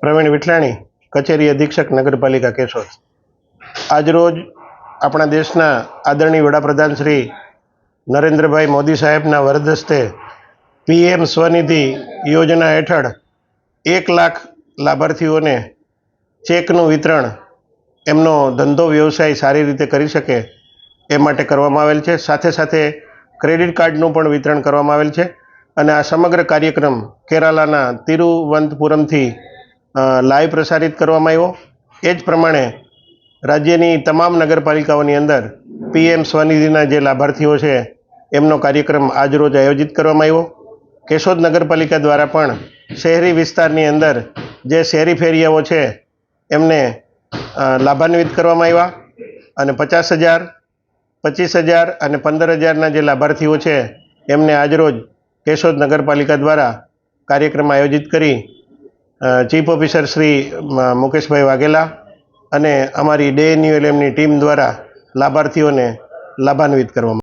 પ્રવીણ વિઠલાણી, કચેરી અધિક્ષક નગરપાલિકા કેશોદ। આજરોજ આપણા દેશના આદરણીય વડાપ્રધાન શ્રી નરેન્દ્રભાઈ મોદી સાહેબના વરદ હસ્તે PM સ્વનિધિ યોજના હેઠળ 1 લાખ લાભાર્થીઓને ચેકનું વિતરણ એમનો ધંધો વ્યવસાય સારી રીતે કરી શકે એ માટે કરવામાં આવેલ છે। સાથે સાથે ક્રેડિટ કાર્ડનું પણ વિતરણ કરવામાં આવેલ છે અને આ સમગ્ર કાર્યક્રમ કેરાલાના તિરુવનંતપુરમથી લાઈવ પ્રસારિત કરવામાં આવ્યો। એ જ પ્રમાણે રાજ્યની તમામ નગરપાલિકાઓની અંદર PM સ્વનિધિના જે લાભાર્થીઓ છે એમનો કાર્યક્રમ આજરોજ આયોજિત કરવામાં આવ્યો। કેશોદ નગરપાલિકા દ્વારા પણ શહેરી વિસ્તારની અંદર જે શહેરી ફેરિયાઓ છે એમને લાભાન્વિત કરવામાં આવ્યા અને 50,000, 25,000 અને 15,000ના જે લાભાર્થીઓ છે એમને આજરોજ કેશોદ નગરપાલિકા દ્વારા કાર્યક્રમ આયોજિત કરી ચીફ ઓફિસર શ્રી મુકેશભાઈ વાઘેલા અને અમારી DNULMની ટીમ દ્વારા લાભાર્થીઓને લાભાન્વિત કરવામાં